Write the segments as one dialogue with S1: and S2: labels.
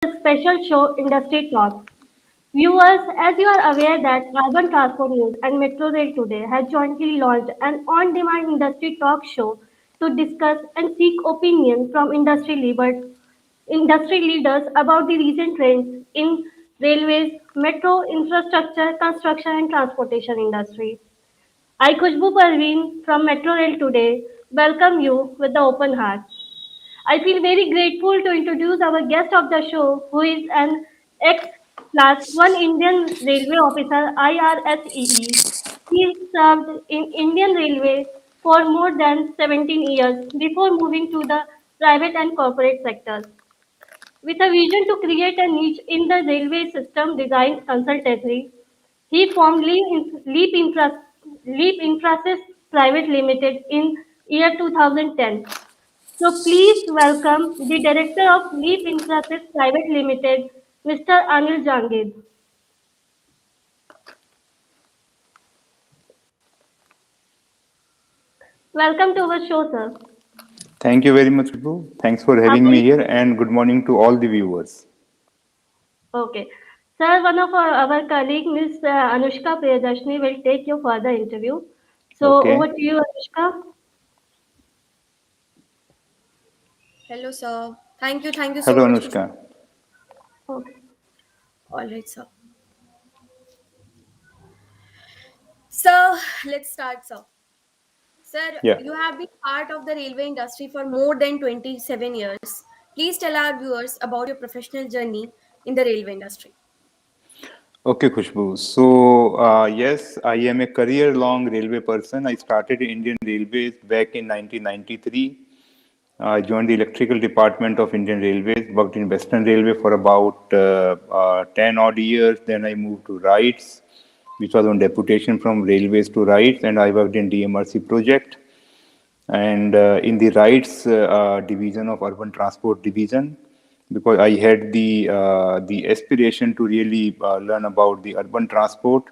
S1: special show Industry Talks. Viewers, as you are aware that Urban Transport News and Metro Rail today has jointly launched an on-demand industry talk show to discuss and seek opinion from industry leaders about the recent trends in railways, metro infrastructure, construction and transportation industry. I, Khushbu Parveen from Metro Rail today, welcome you with the open heart. I feel very grateful to introduce our guest of the show, who is an ex-Class 1 Indian Railway Officer IRSEE. He served in Indian Railway for more than 17 years before moving to the private and corporate sectors. With a vision to create a niche in the railway system design consultancy, he formed Leap Infraasys Private Limited in year 2010. So please welcome the Director of Leap Infraasys Private Limited, Mr. Anil Jangid. Welcome to our show, sir.
S2: Thank you very much, Prabhu. Thanks for
S1: How
S2: having
S1: are
S2: me
S1: you?
S2: here, and good morning to all the viewers.
S1: Okay. Sir, one of our colleague, Ms. Anushka Priyadashni, will take your further interview. So over
S2: Okay.
S1: to you, Anushka.
S3: Hello, sir. Thank you so
S2: Hello,
S3: much.
S2: Anushka.
S1: Okay.
S3: All right, sir. So let's start, sir. Sir,
S2: Yeah.
S3: you have been part of the railway industry for more than 27 years. Please tell our viewers about your professional journey in the railway industry.
S2: Okay, Khushbu. So, yes, I am a career-long railway person. I started in Indian Railways back in 1993. I joined the electrical department of Indian Railways, worked in Western Railway for about 10 odd years. Then I moved to RITES, which was on deputation from Railways to RITES, and I worked in DMRC project. And in the rights division of urban transport division, because I had the aspiration to really learn about the urban transport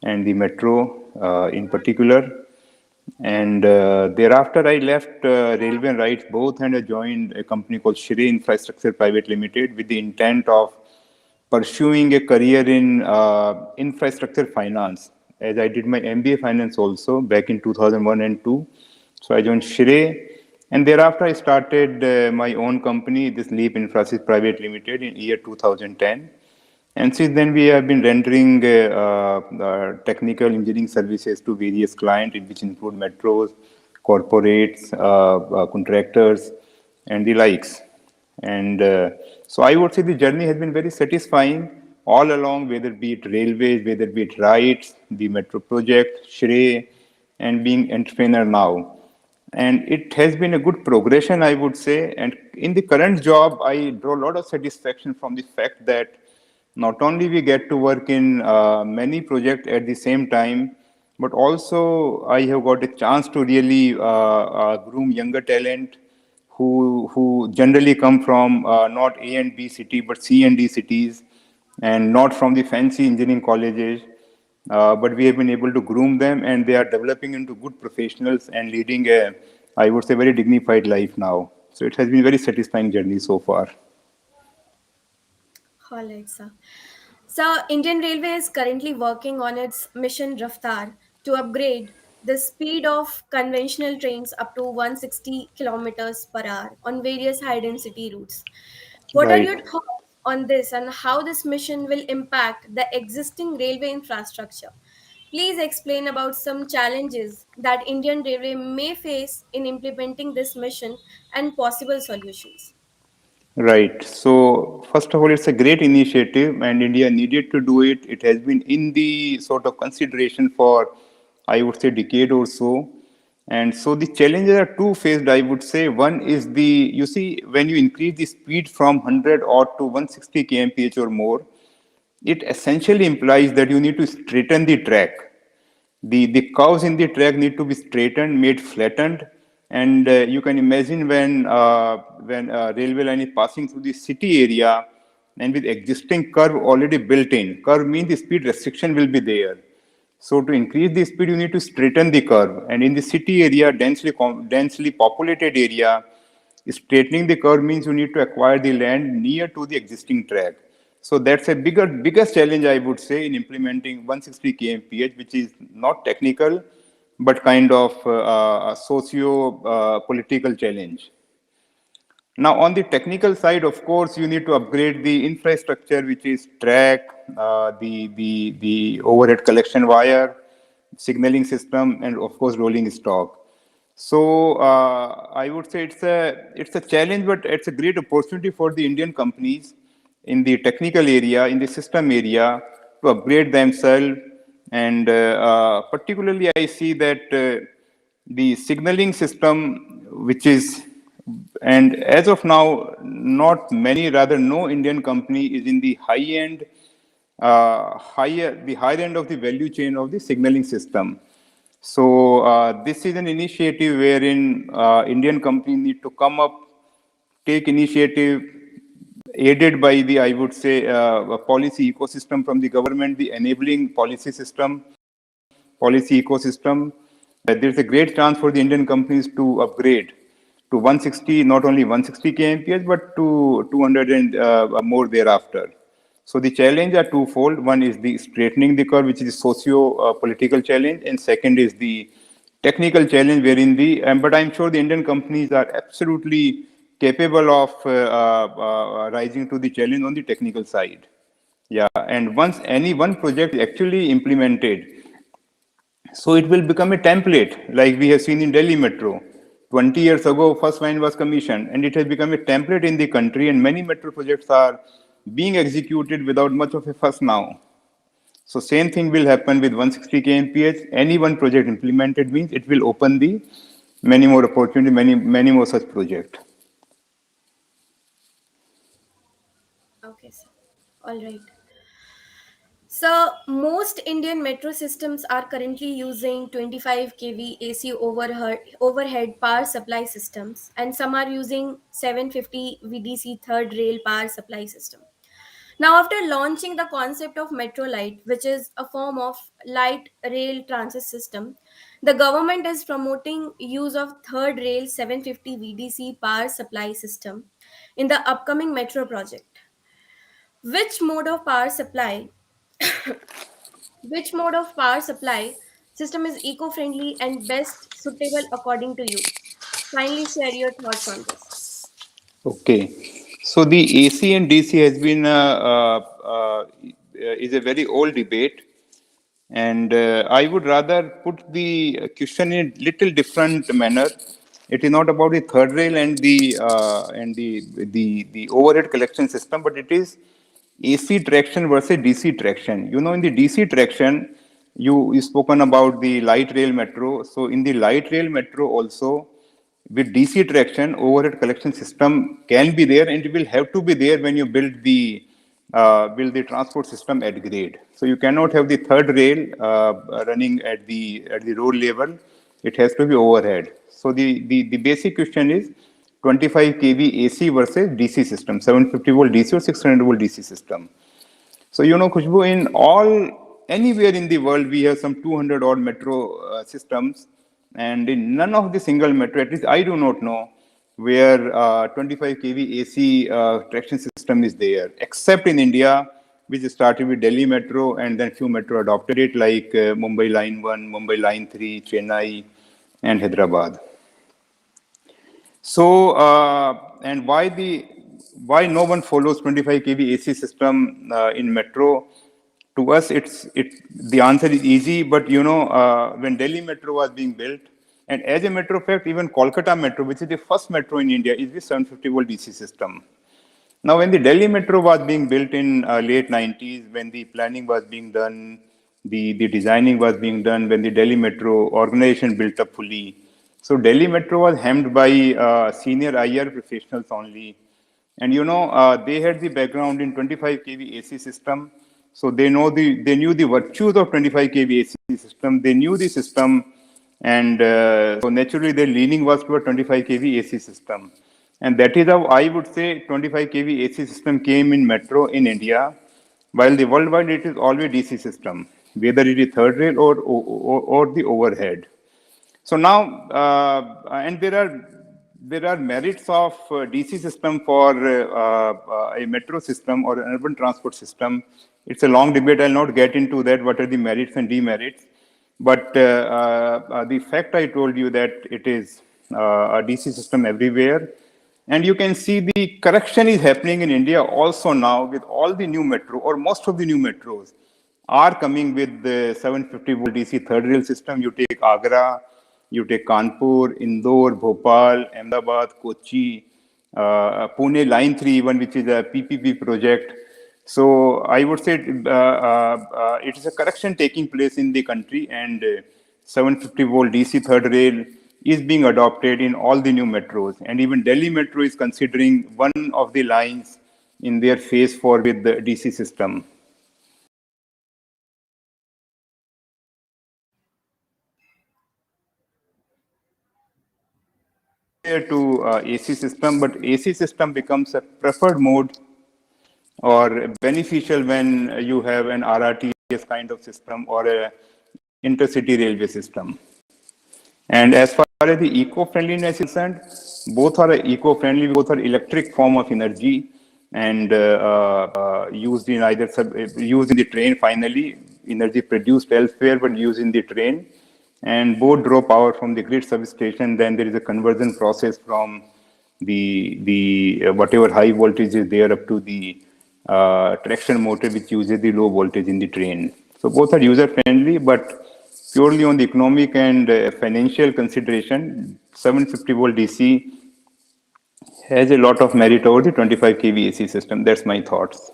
S2: and the metro in particular. And thereafter, I left railway and rights both, and I joined a company called Leap Infraasys Private Limited with the intent of pursuing a career in infrastructure finance, as I did my MBA finance also back in 2001 and 2. So I joined Shire, and thereafter I started my own company, this Leap Infraasys Private Limited, in year 2010. And since then, we have been rendering technical engineering services to various clients, which include metros, corporates, contractors, and the likes. And so I would say the journey has been very satisfying all along, whether be it railways, whether be it rights, the metro project, Shre, and being entrepreneur now. And it has been a good progression, I would say. And in the current job, I draw a lot of satisfaction from the fact that not only we get to work in many projects at the same time, but also I have got a chance to really groom younger talent who generally come from not A and B city, but C and D cities, and not from the fancy engineering colleges. But we have been able to groom them, and they are developing into good professionals and leading a, I would say, very dignified life now. So it has been a very satisfying journey so far.
S3: All right, sir. So, Indian Railway is currently working on its mission Raftar to upgrade the speed of conventional trains up to 160 kilometers per hour on various high density routes. What are your
S2: Right.
S3: thoughts on this and how this mission will impact the existing railway infrastructure? Please explain about some challenges that Indian Railway may face in implementing this mission and possible solutions.
S2: Right. So, first of all, it's a great initiative, and India needed to do it. It has been in the sort of consideration for, I would say, decade or so. And so the challenges are two-phased, I would say. One is you see, when you increase the speed from 100 or to 160 kmph or more, it essentially implies that you need to straighten the track. The curves in the track need to be straightened, made flattened, and you can imagine when railway line is passing through the city area and with existing curve already built in. Curve means the speed restriction will be there. So to increase the speed, you need to straighten the curve, and in the city area, densely populated area, Straightening the curve means you need to acquire the land near to the existing track. So that's a biggest challenge, I would say, in implementing 160 kmph, which is not technical, but kind of a socio-political challenge. Now, on the technical side, of course, you need to upgrade the infrastructure, which is track, the overhead collection wire, signaling system, and of course, rolling stock. So I would say it's a challenge, but it's a great opportunity for the Indian companies in the technical area, in the system area, to upgrade themselves. And particularly, I see that the signaling system, which is, and as of now, not many, rather no Indian company is in the the higher end of the value chain of the signaling system. So this is an initiative wherein Indian companies need to come up, take initiative, aided by the, I would say, a policy ecosystem from the government, the enabling policy ecosystem. There's a great chance for the Indian companies to upgrade to 160, not only 160 kmph, but to 200 and more thereafter. So the challenge are twofold. One is the straightening the curve, which is a socio-political challenge, and second is the technical challenge, wherein but I'm sure the Indian companies are absolutely capable of rising to the challenge on the technical side. Yeah, and once any one project is actually implemented, so it will become a template like we have seen in Delhi Metro. 20 years ago, first line was commissioned, and it has become a template in the country, and many metro projects are being executed without much of a fuss now. So same thing will happen with 160 kmph. Any one project implemented means it will open the many more opportunity, many more such projects.
S3: Okay, sir. All right. So, most Indian metro systems are currently using 25 kV AC overhead power supply systems, and some are using 750 VDC third rail power supply system. Now, after launching the concept of Metro Light, which is a form of light rail transit system, the government is promoting use of third rail 750 VDC power supply system in the upcoming metro project. Which mode of power supply Which mode of power supply system is eco-friendly and best suitable according to you? Kindly share your thoughts on this.
S2: Okay. So the AC and DC has been is a very old debate, and I would rather put the question in a little different manner. It is not about the third rail and the overhead collection system, but it is AC traction versus DC traction. You know, in the DC traction, you spoken about the light rail metro. So in the light rail metro also, with DC traction, overhead collection system can be there, and it will have to be there when you build the transport system at grade. So you cannot have the third rail running at the road level. It has to be overhead. So the basic question is 25 kV AC versus DC system, 750 volt DC or 600 volt DC system. So, you know, Khushbu, in anywhere in the world, we have some 200 odd metro systems, and in none of the single metro, at least I do not know, where 25 kV AC traction system is there, except in India, which started with Delhi Metro, and then few metro adopted it, like Mumbai Line 1, Mumbai Line 3, Chennai, and Hyderabad. So, and why no one follows 25 kV AC system in metro? To us, the answer is easy. But you know, when Delhi Metro was being built, and as a matter of fact, even Kolkata Metro, which is the first metro in India, is with 750 volt DC system. Now, when the Delhi Metro was being built in late 90s, when the planning was being done, the designing was being done, when the Delhi Metro organization built up fully. So Delhi Metro was hemmed by senior IR professionals only. And you know, they had the background in 25 kV AC system. So they knew the virtues of 25 kV AC system. They knew the system, and so naturally their leaning was toward 25 kV AC system. And that is how I would say 25 kV AC system came in metro in India, while the worldwide it is always DC system, whether it is third rail or the overhead. So now, and there are there are merits of DC system for a metro system or an urban transport system. It's a long debate. I'll not get into that. What are the merits and demerits? But the fact I told you that it is a DC system everywhere. And you can see the correction is happening in India also now with all the new metro or most of the new metros are coming with the 750 volt DC third rail system. You take Agra, you take Kanpur, Indore, Bhopal, Ahmedabad, Kochi, Pune Line 3 even, which is a PPP project. So I would say it is a correction taking place in the country, and 750 volt DC third rail is being adopted in all the new metros. And even Delhi Metro is considering one of the lines in their phase 4 with the DC system. To AC system, but AC system becomes a preferred mode or beneficial when you have an RRTS kind of system or a intercity railway system. And as far as the eco-friendliness is concerned, both are eco-friendly, both are electric form of energy and used in either used in the train finally, energy produced elsewhere but used in the train. And both draw power from the grid substation. Then there is a conversion process from the whatever high voltage is there up to the traction motor which uses the low voltage in the train. So both are user friendly, but purely on the economic and financial consideration, 750 volt DC has a lot of merit over the 25 kV AC system. That's my thoughts.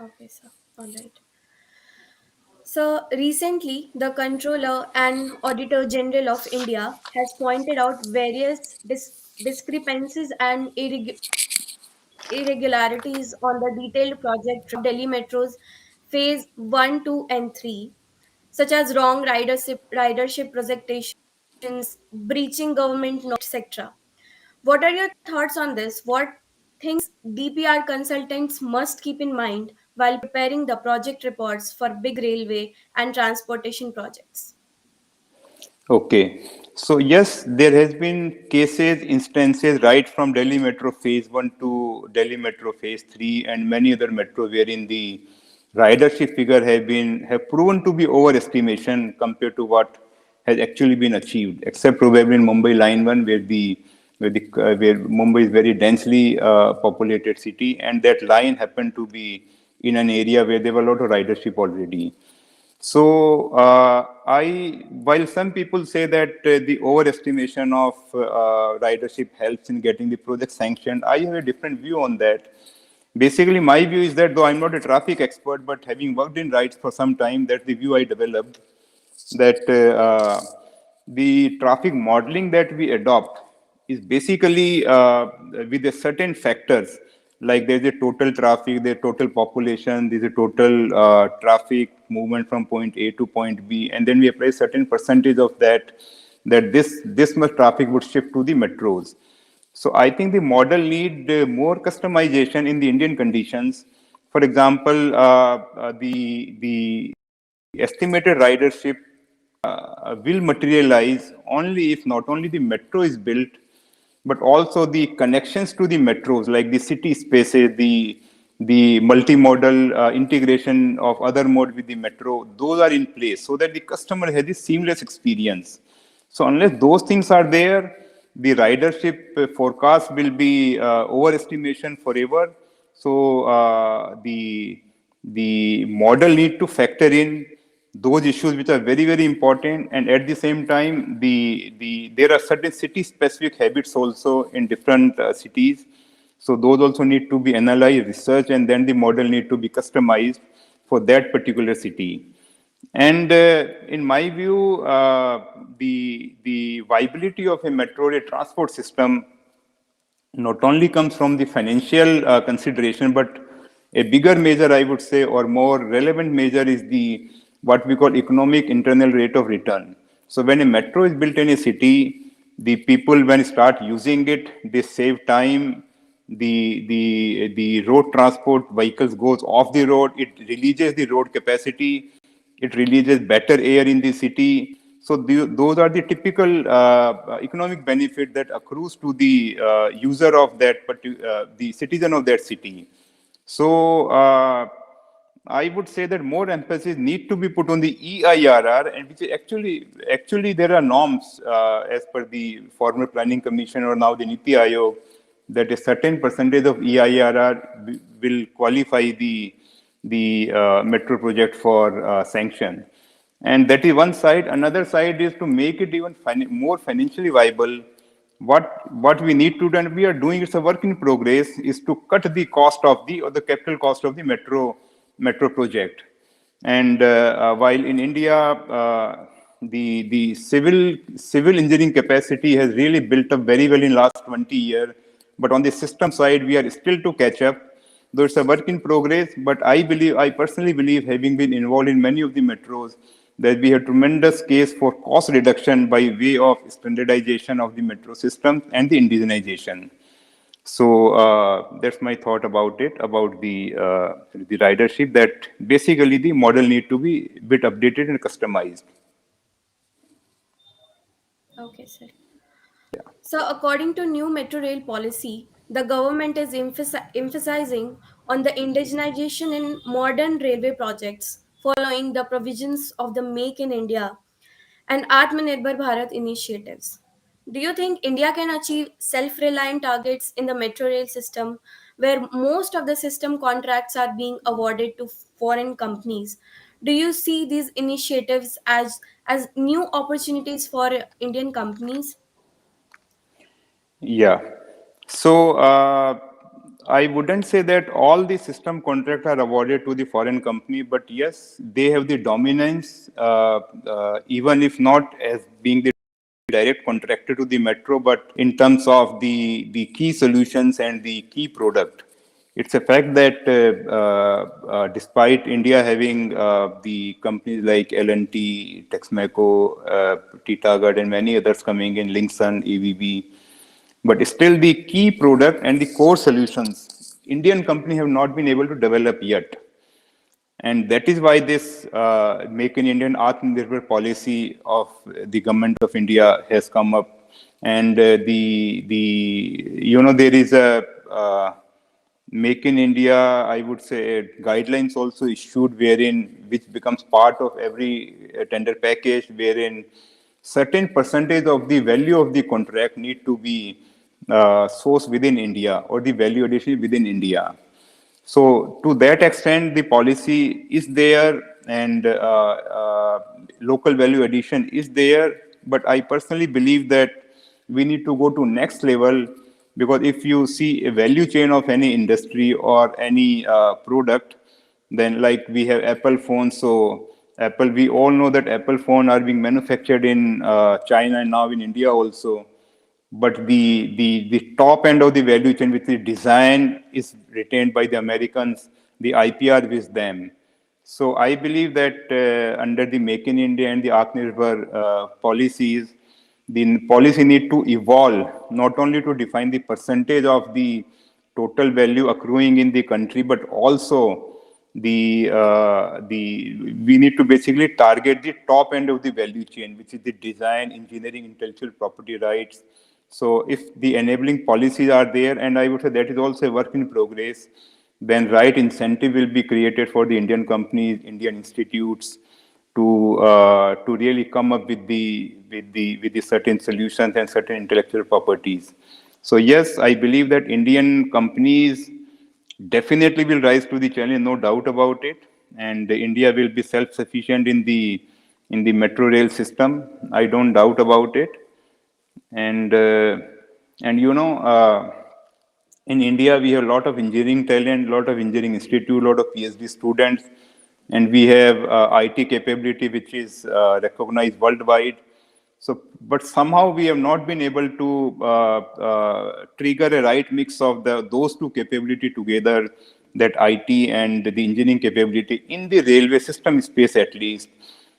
S3: Okay, sir. All right. So recently, the Controller and Auditor General of India has pointed out various discrepancies and irregularities on the detailed project Delhi Metro's Phase 1, 2, and 3, such as wrong ridership projections, breaching government norms, etc. What are your thoughts on this? What things DPR consultants must keep in mind while preparing the project reports for big railway and transportation projects?
S2: Okay. So yes, there has been cases, instances right from Delhi Metro Phase 1 to Delhi Metro Phase 3 and many other metro wherein the ridership figure have proven to be overestimation compared to what has actually been achieved, except probably in Mumbai Line 1 where Mumbai is very densely populated city, and that line happened to be in an area where there were a lot of ridership already. So, while some people say that the overestimation of ridership helps in getting the project sanctioned, I have a different view on that. Basically, my view is that though I'm not a traffic expert, but having worked in rides for some time, that's the view I developed, that the traffic modeling that we adopt is basically with a certain factors, like there's a total traffic, there's total population, there's a total traffic movement from point A to point B, and then we apply certain percentage of that, that this much traffic would shift to the metros. So I think the model need more customization in the Indian conditions. For example, the estimated ridership will materialize only if not only the metro is built, but also the connections to the metros, like the city spaces, the multimodal integration of other mode with the metro, those are in place so that the customer has a seamless experience. So unless those things are there, the ridership forecast will be overestimation forever. So the model need to factor in those issues which are very very important, and at the same time there are certain city specific habits also in different cities, so those also need to be analyzed, researched, and then the model need to be customized for that particular city. And in my view, the viability of a metro rail transport system not only comes from the financial consideration, but a bigger measure, I would say, or more relevant measure is the what we call economic internal rate of return. So when a metro is built in a city, the people when start using it, they save time. The road transport vehicles goes off the road. It releases the road capacity. It releases better air in the city. So those are the typical economic benefit that accrues to the user of that, the citizen of that city. So I would say that more emphasis need to be put on the EIRR, and which is actually there are norms as per the former Planning Commission or now the NITI Aayog, that a certain percentage of EIRR will qualify the metro project for sanction. And that is one side. Another side is to make it even more financially viable. What we need to do, and we are doing, it's a work in progress, is to cut the cost of the capital cost of the metro project. And while in India, the civil engineering capacity has really built up very well in last 20 years, but on the system side, we are still to catch up. Though it's a work in progress, but I personally believe, having been involved in many of the metros, that we have tremendous case for cost reduction by way of standardization of the metro system and the indigenization. So that's my thought about it, about the ridership, that basically the model need to be a bit updated and customized.
S3: Okay, sir. So, according to new metro rail policy, the government is emphasizing on the indigenization in modern railway projects, following the provisions of the Make in India and Atmanirbhar Bharat initiatives. Do you think India can achieve self-reliant targets in the metro rail system, where most of the system contracts are being awarded to foreign companies? Do you see these initiatives as new opportunities for Indian companies?
S2: Yeah. So I wouldn't say that all the system contracts are awarded to the foreign company, but yes, they have the dominance, even if not as being the direct contractor to the metro, but in terms of the key solutions and the key product. It's a fact that despite India having the companies like L&T, Texmaco, Titagarh, and many others coming in, Linkson, ABB, but still the key product and the core solutions, Indian companies have not been able to develop yet. And that is why this Make in Indian Atmanirbhar policy of the government of India has come up. And there is a Make in India, I would say, guidelines also issued, wherein which becomes part of every tender package, wherein certain percentage of the value of the contract need to be sourced within India, or the value addition within India. So to that extent, the policy is there, and local value addition is there. But I personally believe that we need to go to next level, because if you see a value chain of any industry or any product, then like we have Apple phones. So Apple, we all know that Apple phone are being manufactured in China and now in India also, but the top end of the value chain, which is design, is retained by the Americans, the IPR with them. So I believe that under the Make in India and the Atmanirbhar policies, the policy need to evolve, not only to define the percentage of the total value accruing in the country, but also we need to basically target the top end of the value chain, which is the design, engineering, intellectual property rights. So if the enabling policies are there, and I would say that is also a work in progress, then right incentive will be created for the Indian companies, Indian institutes, to really come up with the certain solutions and certain intellectual properties. So yes, I believe that Indian companies definitely will rise to the challenge, no doubt about it. And India will be self-sufficient in the metro rail system. I don't doubt about it. And in India we have a lot of engineering talent, lot of engineering institute, lot of PhD students, and we have IT capability which is recognized worldwide. So, but somehow we have not been able to trigger a right mix of those two capability together, that IT and the engineering capability in the railway system space at least.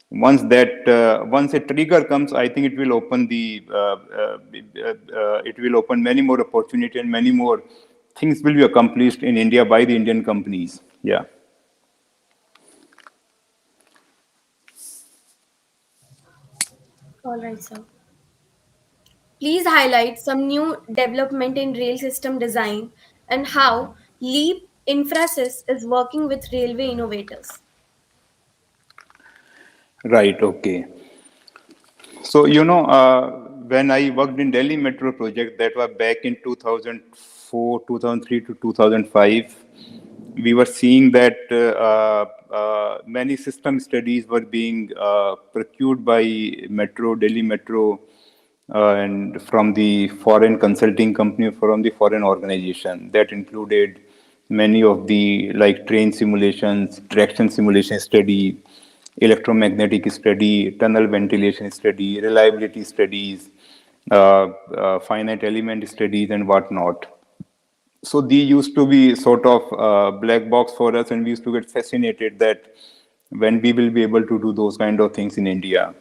S2: Once a trigger comes, I think it will open many more opportunity, and many more things will be accomplished in India by the Indian companies. Yeah.
S3: All right, sir. Please highlight some new development in rail system design and how Leap Infrasys is working with railway innovators.
S2: Right. Okay. So, when I worked in Delhi Metro project, that was back in 2004, 2003 to 2005, we were seeing that many system studies were being procured by Delhi Metro, and from the foreign consulting company, from the foreign organization. That included many of the like train simulations, traction simulation study, electromagnetic study, tunnel ventilation study, reliability studies, finite element studies, and whatnot. So these used to be sort of black box for us, and we used to get fascinated that when we will be able to do those kind of things in India.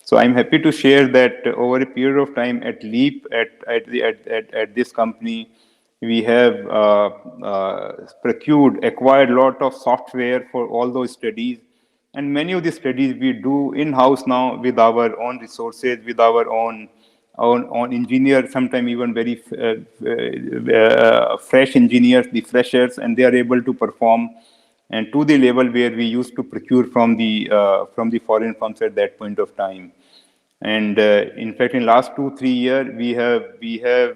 S2: So I'm happy to share that over a period of time at Leap, at this company, we have acquired a lot of software for all those studies, and many of the studies we do in-house now with our own resources, with our own engineers, sometimes even very fresh engineers, the freshers, and they are able to perform and to the level where we used to procure from the foreign firms at that point of time. And in fact, in last 2 3 years, we have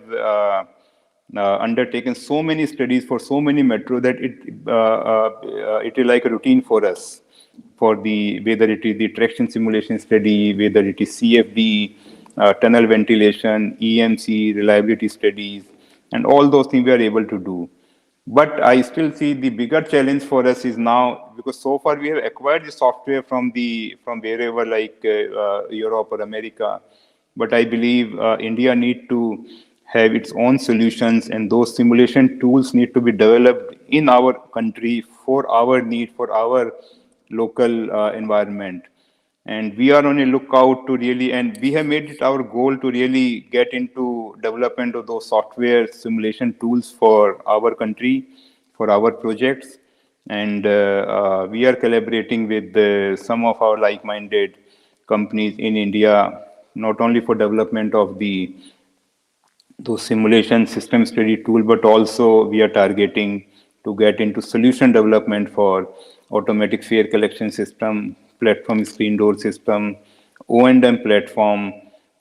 S2: undertaken so many studies for so many metro that it is like a routine for us, for the whether it is the traction simulation study, whether it is CFD, tunnel ventilation, EMC, reliability studies, and all those things we are able to do. But I still see the bigger challenge for us is now, because so far we have acquired the software from wherever, like Europe or America. But I believe India need to have its own solutions, and those simulation tools need to be developed in our country for our need, for our local environment. And we are on a lookout to really, and we have made it our goal to really get into development of those software simulation tools for our country, for our projects. And we are collaborating with some of our like-minded companies in India, not only for development of those simulation system study tool, but also we are targeting to get into solution development for automatic fare collection system, platform screen door system, O&M platform.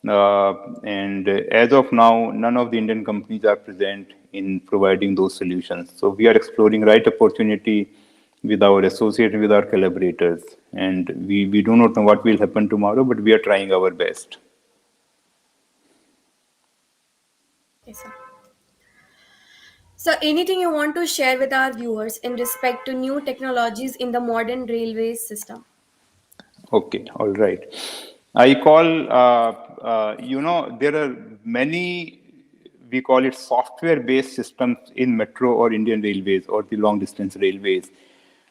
S2: And as of now, none of the Indian companies are present in providing those solutions. So we are exploring right opportunity with our associates, with our collaborators. And we do not know what will happen tomorrow, but we are trying our best.
S3: Okay, sir. So, anything you want to share with our viewers in respect to new technologies in the modern railways system?
S2: Okay, all right. I call, there are many, we call it software-based systems in metro or Indian railways or the long-distance railways.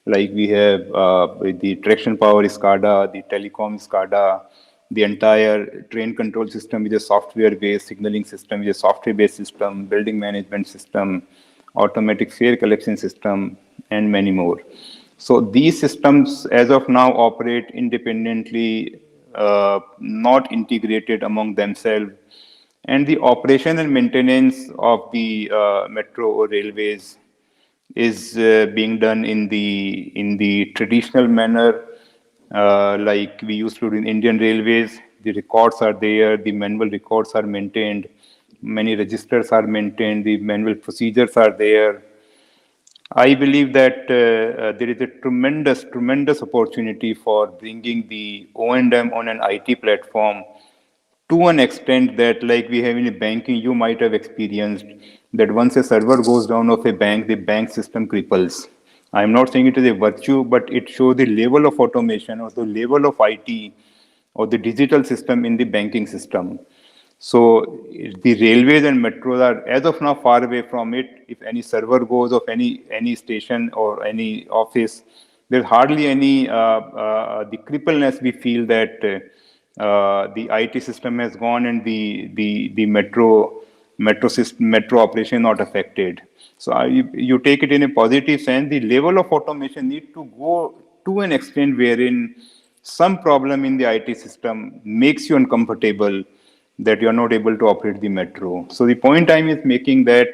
S2: Like we have the traction power SCADA, the telecom SCADA, the entire train control system is a software-based, signaling system is a software-based system, building management system, automatic fare collection system, and many more. So these systems, as of now, operate independently, not integrated among themselves, and the operation and maintenance of the metro or railways is being done in the traditional manner, like we used to do in Indian railways. The records are there, the manual records are maintained, many registers are maintained, the manual procedures are there. I believe that there is a tremendous opportunity for bringing the O&M on an IT platform to an extent that, like we have in banking, you might have experienced that once a server goes down of a bank, the bank system cripples. I'm not saying it is a virtue, but it shows the level of automation or the level of IT or the digital system in the banking system. So the railways and metros are, as of now, far away from it. If any server goes of any station or any office, there's hardly any the crippleness we feel that the IT system has gone and the metro operation not affected. So you take it in a positive sense. The level of automation need to go to an extent wherein some problem in the IT system makes you uncomfortable that you are not able to operate the metro. So the point I is making that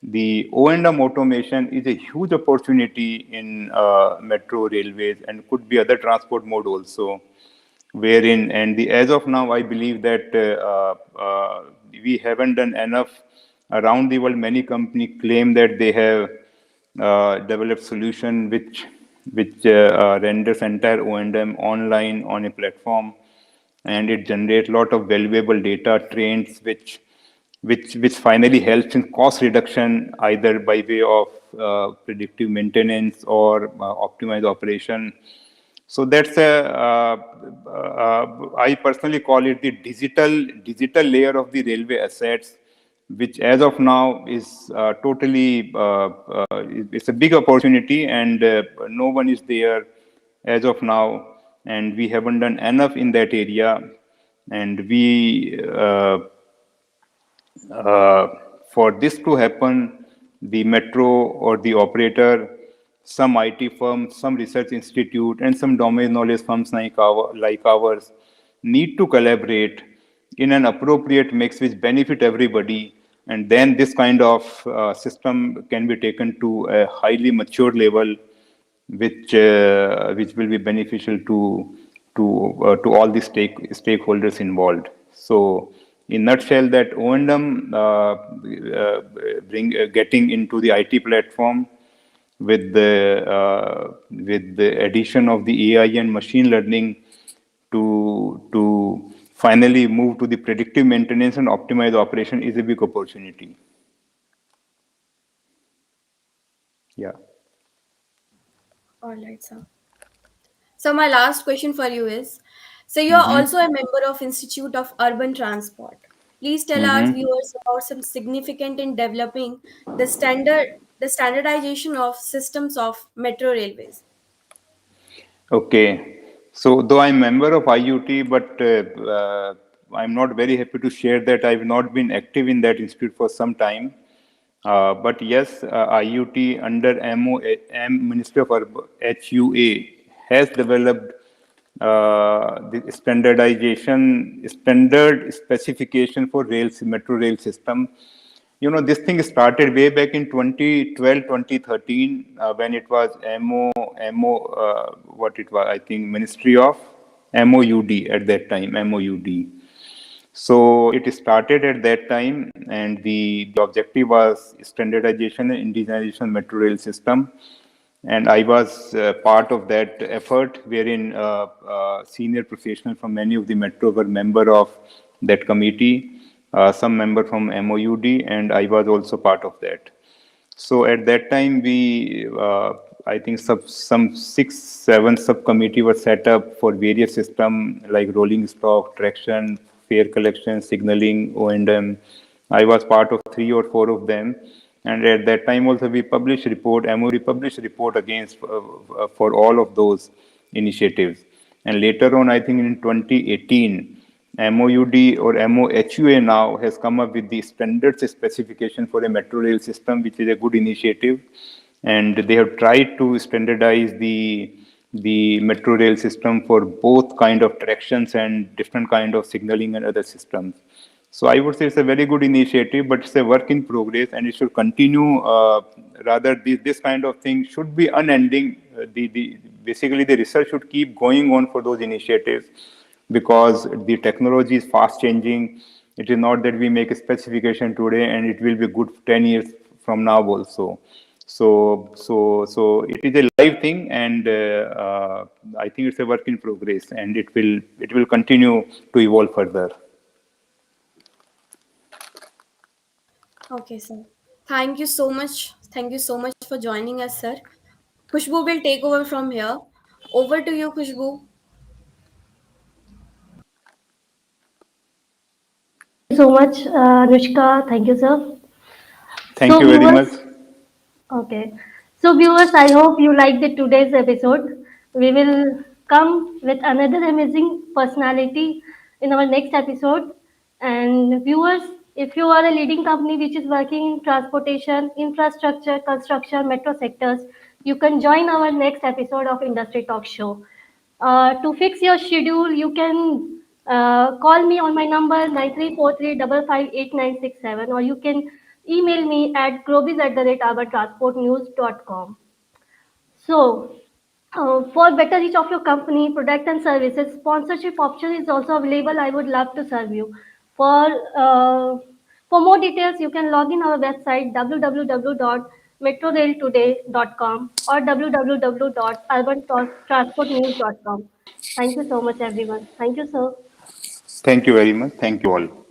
S2: the O&M automation is a huge opportunity in metro railways and could be other transport mode also. Wherein and the as of now, I believe that we haven't done enough around the world. Many companies claim that they have developed solution which renders entire O&M online on a platform, and it generates a lot of valuable data trends which finally helps in cost reduction either by way of predictive maintenance or optimized operation. So that's I personally call it the digital layer of the railway assets, which as of now is totally it's a big opportunity, and no one is there as of now, and we haven't done enough in that area, and we uh, for this to happen, the metro or the operator, some IT firm, some research institute, and some domain knowledge firms like ours need to collaborate in an appropriate mix which benefit everybody. And then this kind of system can be taken to a highly mature level, which will be beneficial to all the stakeholders involved. So, in nutshell, that O&M bring getting into the IT platform with the addition of the AI and machine learning to finally move to the predictive maintenance and optimize operation is a big opportunity. Yeah.
S3: All right, sir. So my last question for you is, so you are
S2: Mm-hmm.
S3: also a member of Institute of Urban Transport. Please tell our
S2: Mm-hmm.
S3: viewers about some significant in developing the standardization of systems of metro railways.
S2: Okay. So, though I'm member of IUT, but I'm not very happy to share that I've not been active in that institute for some time. But yes, IUT under Ministry of HUA has developed the standard specification for metro rail system. You know, this thing started way back in 2012, 2013, when it was what it was, I think, Ministry of MOUD at that time, MOUD. So it started at that time, and the objective was standardization and indigenization metro rail system. And I was part of that effort, wherein senior professionals from many of the metro were member of that committee, some member from MOUD, and I was also part of that. So at that time, I think, some 6, 7 subcommittee were set up for various system like rolling stock, traction, fare collection, signaling, O&M. I was part of 3 or 4 of them, and at that time also we published report. MOD published report against for all of those initiatives. And later on, I think in 2018. MOUD or MOHUA now has come up with the standards specification for a metro rail system, which is a good initiative. And they have tried to standardize the metro rail system for both kind of tractions and different kind of signaling and other systems. So I would say it's a very good initiative, but it's a work in progress, and it should continue. Rather, this kind of thing should be unending. Basically, the research should keep going on for those initiatives, because the technology is fast changing. It is not that we make a specification today and it will be good 10 years from now also. So it is a live thing, and I think it's a work in progress, and it will continue to evolve further.
S3: Okay, sir. Thank you so much. Thank you so much for joining us, sir. Khushbu will take over from here. Over to you, Khushbu.
S1: So much, Anushka. Thank you, sir.
S2: Thank
S1: So,
S2: you very much.
S1: viewers, okay. So, viewers, I hope you liked today's episode. We will come with another amazing personality in our next episode. And viewers, if you are a leading company which is working in transportation, infrastructure, construction, metro sectors, you can join our next episode of Industry Talk Show. To fix your schedule, you can call me on my number 9343558967, or you can email me at globis@urban-transport-news.com. So, for better reach of your company, product and services, sponsorship option is also available. I would love to serve you. For uh, for more details, you can log in our website www.metrorailtoday.com or www.urbantransportnews.com. Thank you so much, everyone. Thank you, sir.
S2: Thank you very much. Thank you all.